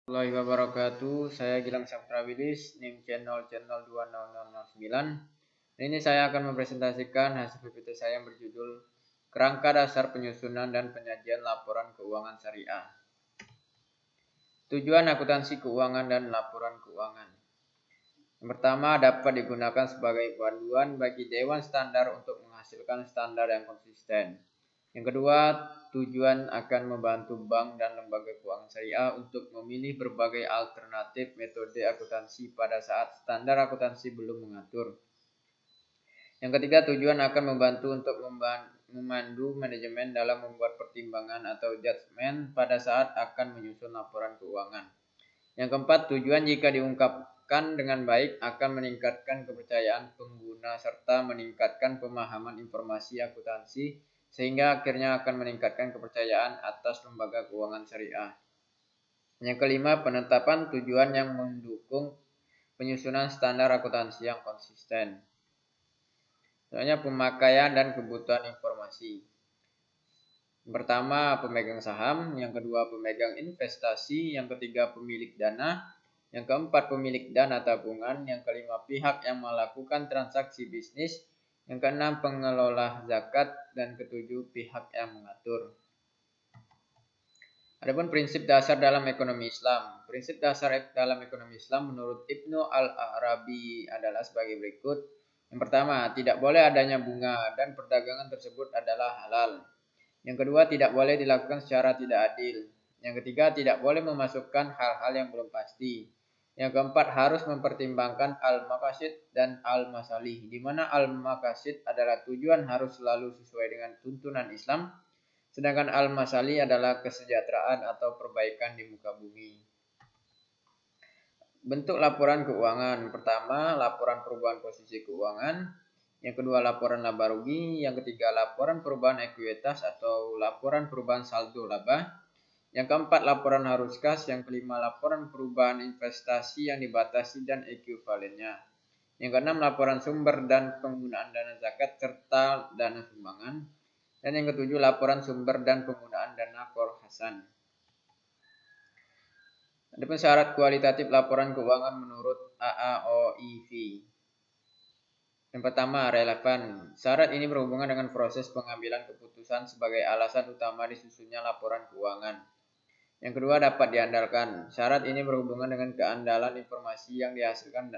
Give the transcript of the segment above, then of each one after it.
Warahmatullahi wabarakatuh. Saya Gilang Saputra Wilis, NIM channel 20009. Ini saya akan mempresentasikan hasil PPT saya yang berjudul Kerangka Dasar Penyusunan dan Penyajian Laporan Keuangan Syariah. Tujuan akuntansi keuangan dan laporan keuangan. Yang pertama, dapat digunakan sebagai panduan bagi Dewan Standar untuk menghasilkan standar yang konsisten. Yang kedua, tujuan akan membantu bank dan lembaga keuangan syariah untuk memilih berbagai alternatif metode akuntansi pada saat standar akuntansi belum mengatur. Yang ketiga, tujuan akan membantu untuk memandu manajemen dalam membuat pertimbangan atau judgement pada saat akan menyusun laporan keuangan. Yang keempat, tujuan jika diungkapkan dengan baik akan meningkatkan kepercayaan pengguna serta meningkatkan pemahaman informasi akuntansi sehingga akhirnya akan meningkatkan kepercayaan atas lembaga keuangan syariah. Yang kelima, penetapan tujuan yang mendukung penyusunan standar akuntansi yang konsisten. Soalnya pemakaian dan kebutuhan informasi. Yang pertama, pemegang saham. Yang kedua, pemegang investasi. Yang ketiga, pemilik dana. Yang keempat, pemilik dana tabungan. Yang kelima, pihak yang melakukan transaksi bisnis. Yang keenam, pengelola zakat. Dan ketujuh, pihak yang mengatur. Adapun prinsip dasar dalam ekonomi Islam. Prinsip dasar dalam ekonomi Islam menurut Ibnu Al-Arabi adalah sebagai berikut. Yang pertama, tidak boleh adanya bunga dan perdagangan tersebut adalah halal. Yang kedua, tidak boleh dilakukan secara tidak adil. Yang ketiga, tidak boleh memasukkan hal-hal yang belum pasti. Yang keempat, harus mempertimbangkan al-maqasid dan al-masalih, di mana al-maqasid adalah tujuan harus selalu sesuai dengan tuntunan Islam, sedangkan al-masalih adalah kesejahteraan atau perbaikan di muka bumi. Bentuk laporan keuangan. Pertama, laporan perubahan posisi keuangan. Yang kedua, laporan laba rugi. Yang ketiga, laporan perubahan ekuitas atau laporan perubahan saldo laba. Yang keempat, laporan arus kas. Yang kelima, laporan perubahan investasi yang dibatasi dan ekuivalennya. Yang keenam, laporan sumber dan penggunaan dana zakat serta dana sumbangan. Dan yang ketujuh, laporan sumber dan penggunaan dana korhasan. Adapun syarat kualitatif laporan keuangan menurut AAOIV. Yang pertama, relevan. Syarat ini berhubungan dengan proses pengambilan keputusan sebagai alasan utama disusunnya laporan keuangan. Yang kedua, dapat diandalkan. Syarat ini berhubungan dengan keandalan informasi yang dihasilkan.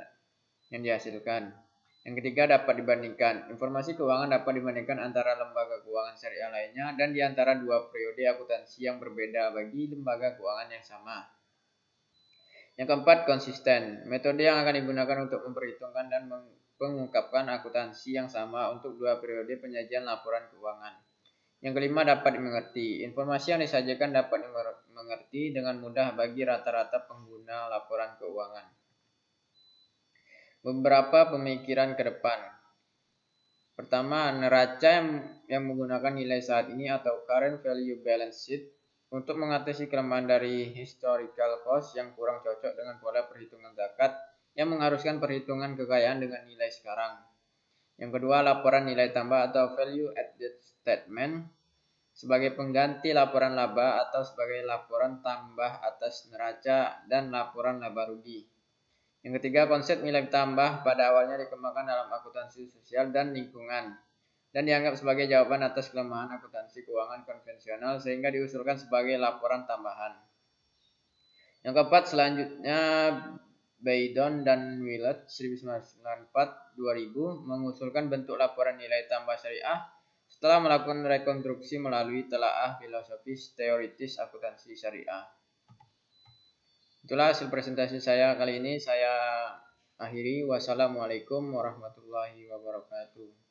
Yang ketiga, dapat dibandingkan. Informasi keuangan dapat dibandingkan antara lembaga keuangan syariah lainnya dan di antara dua periode akuntansi yang berbeda bagi lembaga keuangan yang sama. Yang keempat, konsisten. Metode yang akan digunakan untuk memperhitungkan dan mengungkapkan akuntansi yang sama untuk dua periode penyajian laporan keuangan. Yang kelima, dapat dimengerti. Informasi yang disajikan dapat dimengerti dengan mudah bagi rata-rata pengguna laporan keuangan. Beberapa pemikiran ke depan. Pertama, neraca yang menggunakan nilai saat ini atau current value balance sheet untuk mengatasi kelemahan dari historical cost yang kurang cocok dengan pola perhitungan zakat yang mengharuskan perhitungan kekayaan dengan nilai sekarang. Yang kedua, laporan nilai tambah atau value added statement sebagai pengganti laporan laba atau sebagai laporan tambah atas neraca dan laporan laba rugi. Yang ketiga, konsep nilai tambah pada awalnya dikembangkan dalam akuntansi sosial dan lingkungan dan dianggap sebagai jawaban atas kelemahan akuntansi keuangan konvensional sehingga diusulkan sebagai laporan tambahan. Yang keempat, selanjutnya Baydon dan Willett 1994-2000 mengusulkan bentuk laporan nilai tambah syariah setelah melakukan rekonstruksi melalui telaah filosofis teoritis akuntansi syariah. Itulah hasil presentasi saya kali ini. Saya akhiri. Wassalamualaikum warahmatullahi wabarakatuh.